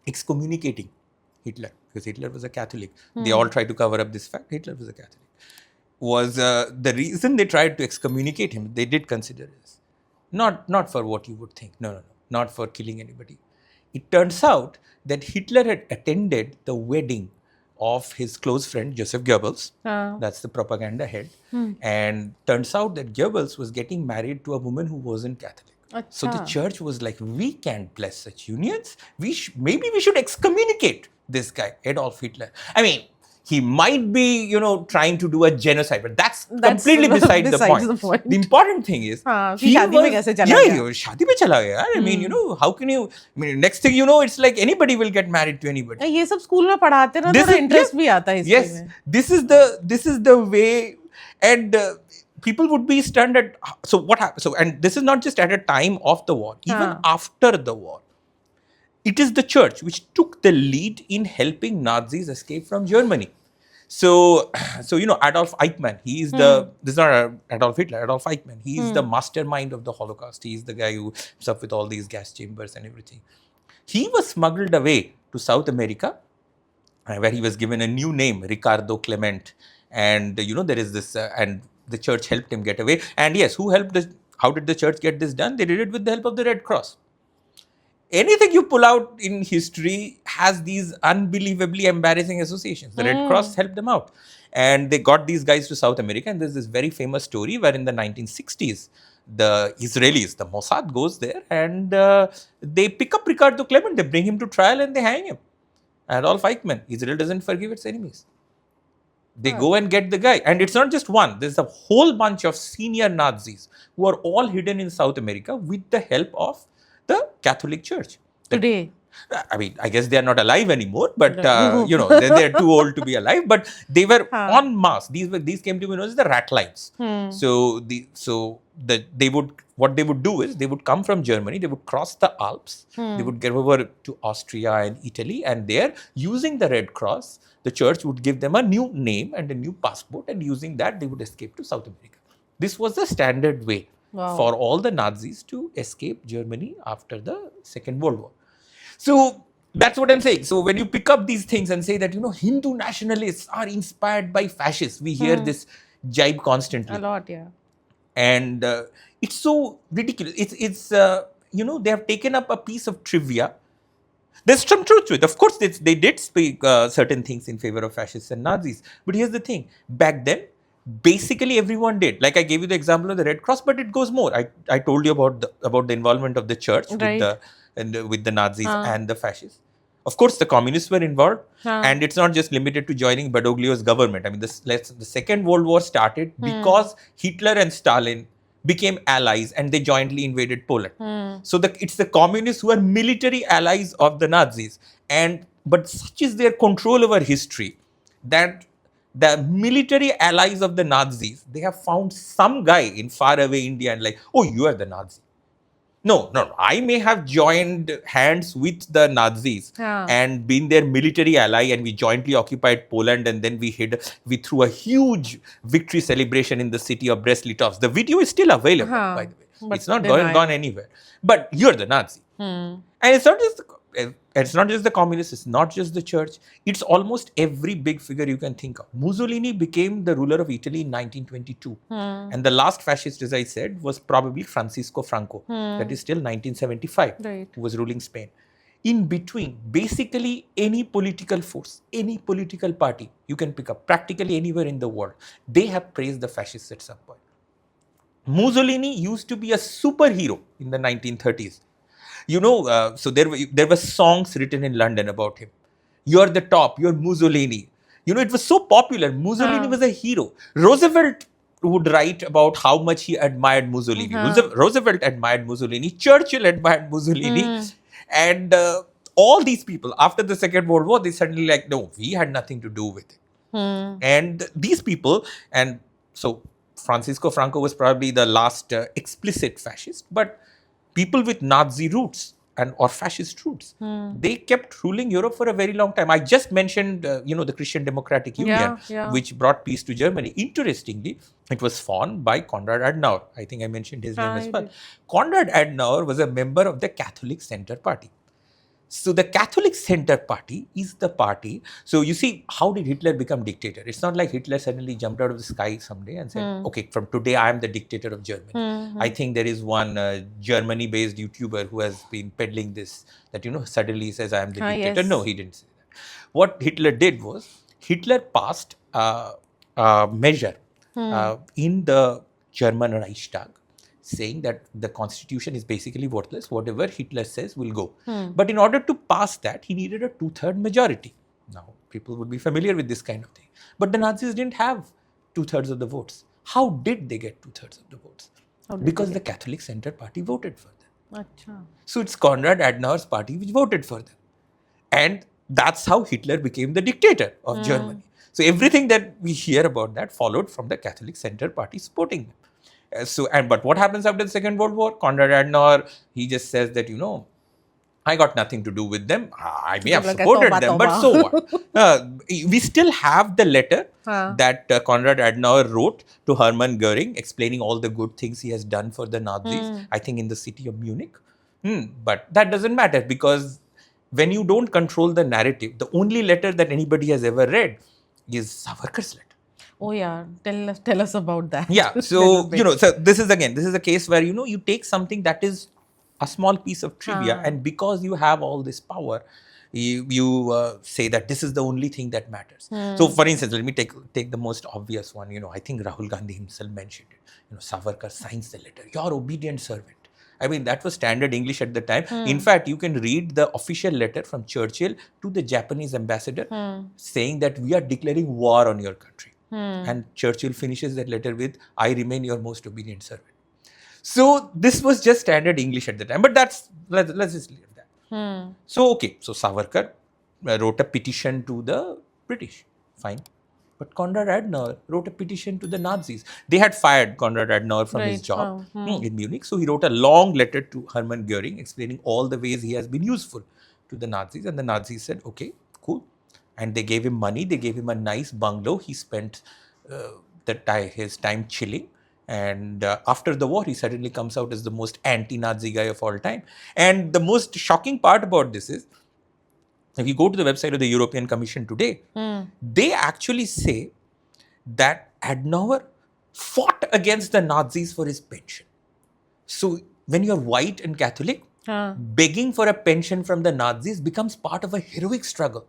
excommunicating Hitler, because Hitler was a Catholic. They all tried to cover up this fact. Hitler was a Catholic. Was the reason they tried to excommunicate him? They did consider this, not for what you would think. No, not for killing anybody. It turns out that Hitler had attended the wedding of his close friend Joseph Goebbels. That's the propaganda head. And turns out that Goebbels was getting married to a woman who wasn't Catholic. So the church was like, we can't bless such unions. Maybe we should excommunicate this guy, Adolf Hitler. I mean, he might be, trying to do a genocide, but that's completely beside the point. The important thing is, shadi pe chala gaya. I mean, how can you? I mean, next thing you know, it's like anybody will get married to anybody. ये सब school में पढ़ाते ना, थोड़ा interest भी आता है इसमें. Yes, this is the way, and people would be stunned at. So what happened? So, and this is not just at a time of the war, even after the war. It is the church which took the lead in helping Nazis escape from Germany. So Adolf Eichmann, he is this is not Adolf Hitler, Adolf Eichmann. He is the mastermind of the Holocaust. He is the guy who comes up with all these gas chambers and everything. He was smuggled away to South America, where he was given a new name, Ricardo Clement. And, there is this, and the church helped him get away. And yes, how did the church get this done? They did it with the help of the Red Cross. Anything you pull out in history has these unbelievably embarrassing associations. The Red Cross helped them out. And they got these guys to South America. And there's this very famous story where in the 1960s, the Israelis, the Mossad goes there and they pick up Ricardo Clement. They bring him to trial and they hang him. Adolf Eichmann. Israel doesn't forgive its enemies. They go and get the guy. And it's not just one. There's a whole bunch of senior Nazis who are all hidden in South America with the help of the Catholic Church. Today? I mean, I guess they are not alive anymore, but they're too old to be alive. But they were en masse. These came to be known as the rat lines. What they would do is they would come from Germany, they would cross the Alps, they would get over to Austria and Italy, and there, using the Red Cross, the church would give them a new name and a new passport, and using that they would escape to South America. This was the standard way for all the Nazis to escape Germany after the Second World War. So that's what I'm saying. So when you pick up these things and say that, Hindu nationalists are inspired by fascists, we hear this jibe constantly. A lot, yeah. And it's so ridiculous. They have taken up a piece of trivia. There's some truth to it. Of course, they did speak certain things in favor of fascists and Nazis. But here's the thing. Back then, Basically, everyone did. Like I gave you the example of the Red Cross, but it goes more. I told you about the involvement of the church Right. with the Nazis and the fascists. Of course, the communists were involved, and it's not just limited to joining Badoglio's government. I mean, the Second World War started because Hitler and Stalin became allies, and they jointly invaded Poland. So it's the communists who are military allies of the Nazis, but such is their control over history that the military allies of the Nazis, they have found some guy in faraway India and like, oh, you are the Nazi. No. I may have joined hands with the Nazis and been their military ally, and we jointly occupied Poland, and then we threw a huge victory celebration in the city of Brest-Litovsk. The video is still available, by the way. But It's not gone anywhere. But you're the Nazi. And it's not just the communists, it's not just the church, it's almost every big figure you can think of. Mussolini became the ruler of Italy in 1922. And the last fascist, as I said, was probably Francisco Franco. That is still 1975, who was ruling Spain. In between, basically any political force, any political party you can pick up, practically anywhere in the world, they have praised the fascists at some point. Mussolini used to be a superhero in the 1930s. So there were songs written in London about him. You're the top, you're Mussolini. It was so popular. Mussolini was a hero. Roosevelt would write about how much he admired Mussolini. Roosevelt admired Mussolini. Churchill admired Mussolini. And all these people, after the Second World War, they suddenly like, no, we had nothing to do with it. And these people, and so Francisco Franco was probably the last explicit fascist, but people with Nazi roots or fascist roots, they kept ruling Europe for a very long time. I just mentioned, the Christian Democratic Union, which brought peace to Germany. Interestingly, it was formed by Konrad Adenauer. I think I mentioned his name as well. Konrad Adenauer was a member of the Catholic Center Party. So the Catholic Center Party is the party. So you see, how did Hitler become dictator? It's not like Hitler suddenly jumped out of the sky someday and said, okay, from today I am the dictator of Germany. I think there is one Germany-based YouTuber who has been peddling this, that, suddenly he says, I am the dictator. Yes. No, he didn't say that. What Hitler did was, Hitler passed a measure in the German Reichstag, saying that the constitution is basically worthless. Whatever Hitler says will go. But in order to pass that, he needed a 2/3 majority. Now, people would be familiar with this kind of thing. But the Nazis didn't have 2/3 of the votes. How did they get 2/3 of the votes? Because the Catholic Center Party voted for them. So it's Konrad Adenauer's party which voted for them. And that's how Hitler became the dictator of Germany. So everything that we hear about that followed from the Catholic Center Party supporting them. But what happens after the Second World War? Konrad Adenauer, he just says that, I got nothing to do with them. I may have supported them, but so what? We still have the letter that Konrad Adenauer wrote to Hermann Goering, explaining all the good things he has done for the Nazis, I think in the city of Munich. But that doesn't matter, because when you don't control the narrative, the only letter that anybody has ever read is Savarkar's letter. Oh yeah, tell us about that. Yeah, so so this is a case where you take something that is a small piece of trivia, and because you have all this power, you say that this is the only thing that matters. So, for instance, let me take the most obvious one. I think Rahul Gandhi himself mentioned it. Savarkar signs the letter, "Your obedient servant." I mean, that was standard English at the time. In fact, you can read the official letter from Churchill to the Japanese ambassador saying that we are declaring war on your country. And Churchill finishes that letter with, "I remain your most obedient servant." So this was just standard English at the time. But let's just leave that. So Savarkar wrote a petition to the British. Fine. But Konrad Adenauer wrote a petition to the Nazis. They had fired Konrad Adenauer from his job in Munich. So he wrote a long letter to Hermann Goering explaining all the ways he has been useful to the Nazis. And the Nazis said, okay, cool. And they gave him money. They gave him a nice bungalow. He spent his time chilling. And after the war, he suddenly comes out as the most anti-Nazi guy of all time. And the most shocking part about this is, if you go to the website of the European Commission today, they actually say that Adenauer fought against the Nazis for his pension. So when you're white and Catholic, begging for a pension from the Nazis becomes part of a heroic struggle.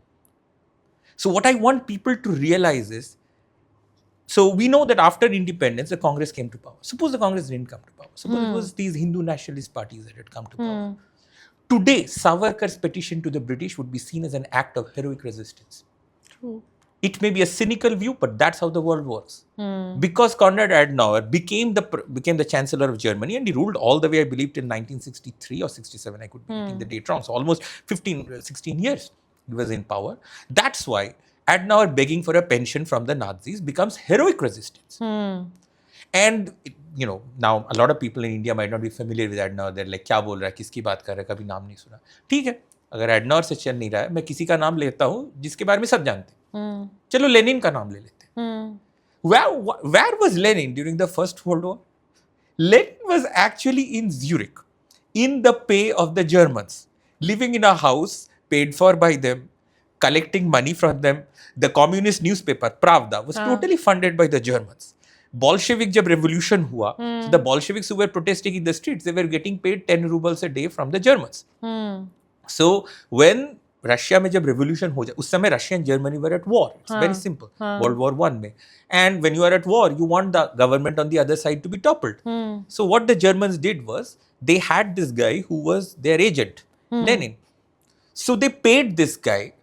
So what I want people to realize is, So we know that after independence, the Congress came to power. Suppose the Congress didn't come to power. Suppose it was these Hindu nationalist parties that had come to power. Today, Savarkar's petition to the British would be seen as an act of heroic resistance. True. It may be a cynical view, but that's how the world works. Because Conrad Adenauer became the Chancellor of Germany, and he ruled all the way, I believe, till 1963 or 67. I could be getting the date wrong. So almost 16 years he was in power. That's why Adenauer begging for a pension from the Nazis becomes heroic resistance. And now a lot of people in India might not be familiar with Adenauer. They're like, क्या बोल रहा है, किसकी बात कर रहा है, कभी नाम नहीं सुना. ठीक है, अगर एडनॉर से चल नहीं रहा है, मैं किसी का नाम लेता हूँ जिसके बारे में सब जानते हैं. चलो लेनिन का नाम ले लेते हैं. Where was Lenin during the First World War? Lenin was actually in Zurich, in the pay of the Germans, living in a house paid for by them, collecting money from them. The communist newspaper, Pravda, was totally funded by the Germans. Bolshevik जब revolution हुआ, so the Bolsheviks who were protesting in the streets, they were getting paid 10 rubles a day from the Germans. So when Russia में जब revolution हो जाए, उस समय Russia and Germany were at war. It's very simple. World War I में. And when you are at war, you want the government on the other side to be toppled. So what the Germans did was, they had this guy who was their agent, Lenin. So they paid this guy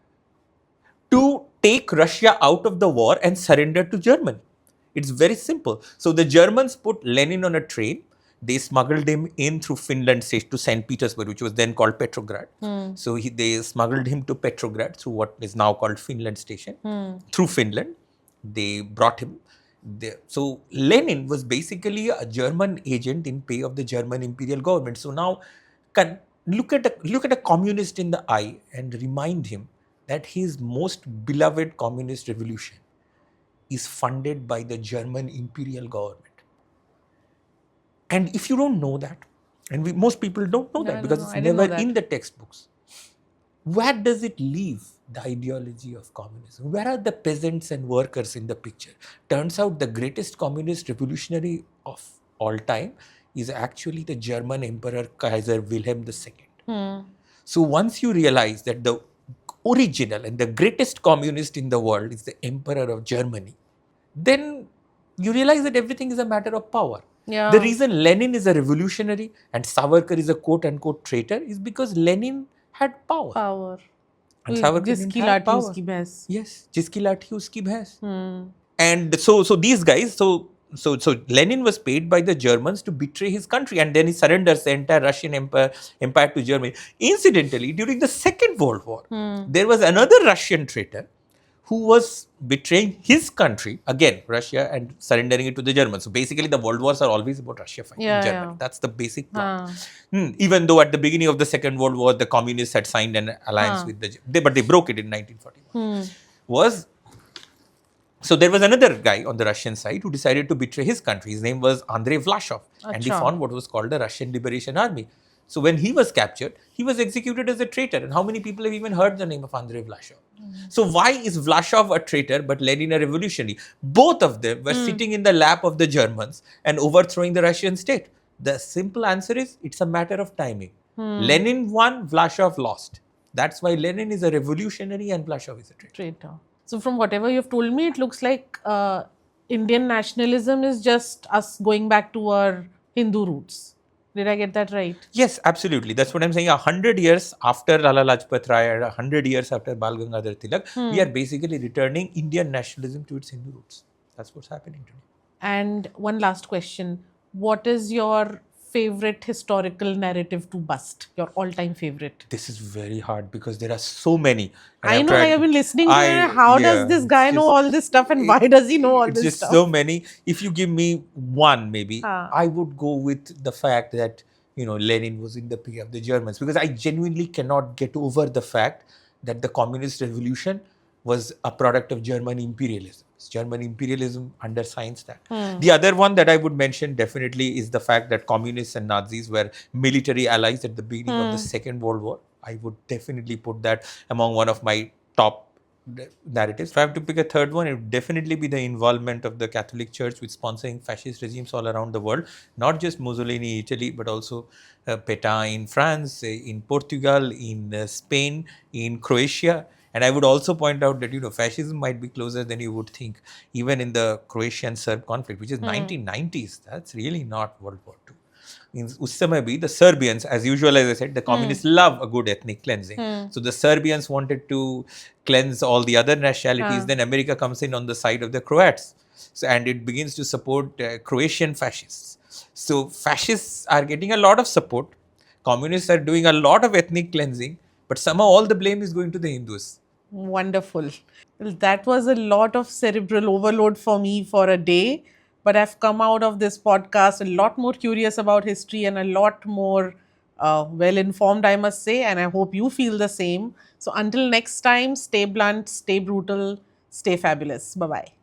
to take Russia out of the war and surrender to Germany. It's very simple. So the Germans put Lenin on a train. They smuggled him in through Finland to St. Petersburg, which was then called Petrograd. So they smuggled him to Petrograd through what is now called Finland Station. Through Finland, they brought him there. So Lenin was basically a German agent in pay of the German imperial government. So now look at a communist in the eye and remind him that his most beloved communist revolution is funded by the German imperial government. And if you don't know that, and most people don't know that because it's never in the textbooks, where does it leave the ideology of communism? Where are the peasants and workers in the picture? Turns out the greatest communist revolutionary of all time is actually the German Emperor Kaiser Wilhelm II. So once you realize that the original and the greatest communist in the world is the Emperor of Germany, then you realize that everything is a matter of power. The reason Lenin is a revolutionary and Savarkar is a quote-unquote traitor is because Lenin had power. And Savarkar didn't have power. Yes, jiski lathi uski bhains. And so these guys, so Lenin was paid by the Germans to betray his country, and then he surrenders the entire Russian empire to Germany. Incidentally, during the Second World War, there was another Russian traitor who was betraying his country, again, Russia, and surrendering it to the Germans. So basically, the world wars are always about Russia fighting Germany. That's the basic plot. Even though at the beginning of the Second World War, the communists had signed an alliance with but they broke it in 1941. So there was another guy on the Russian side who decided to betray his country. His name was Andrei Vlasov, and he formed what was called the Russian Liberation Army. So when he was captured, he was executed as a traitor. And how many people have even heard the name of Andrei Vlasov? So why is Vlasov a traitor but Lenin a revolutionary? Both of them were sitting in the lap of the Germans and overthrowing the Russian state. The simple answer is, it's a matter of timing. Lenin won, Vlasov lost. That's why Lenin is a revolutionary and Vlasov is a traitor. So from whatever you've told me, it looks like Indian nationalism is just us going back to our Hindu roots. Did I get that right? Yes, absolutely. That's what I'm saying. 100 years after Lala Lajpat Rai, 100 years after Bal Gangadhar Tilak, we are basically returning Indian nationalism to its Hindu roots. That's what's happening today. And one last question. What is your favorite historical narrative to bust? Your all-time favorite? This is very hard because there are so many. I know, I've been listening to it. How does this guy know all this stuff, and why does he know all this stuff? It's just so many. If you give me one, maybe, I would go with the fact that, Lenin was in the pay of the Germans, because I genuinely cannot get over the fact that the communist revolution was a product of German imperialism. German imperialism undersigns that. The other one that I would mention definitely is the fact that communists and Nazis were military allies at the beginning of the Second World War. I would definitely put that among one of my top narratives. If I have to pick a third one, it would definitely be the involvement of the Catholic Church with sponsoring fascist regimes all around the world. Not just Mussolini, Italy, but also Pétain in France, in Portugal, in Spain, in Croatia, And I would also point out that, fascism might be closer than you would think, even in the Croatian-Serb conflict, which is 1990s. That's really not World War II. Means us samay bhi, the Serbians, as usual, as I said, the communists love a good ethnic cleansing. So the Serbians wanted to cleanse all the other nationalities. Then America comes in on the side of the Croats. So, and it begins to support Croatian fascists. So fascists are getting a lot of support. Communists are doing a lot of ethnic cleansing, but somehow all the blame is going to the Hindus. Wonderful. Well, that was a lot of cerebral overload for me for a day, but I've come out of this podcast a lot more curious about history and a lot more well informed, I must say, and I hope you feel the same. So until next time, stay blunt, stay brutal, stay fabulous. Bye bye.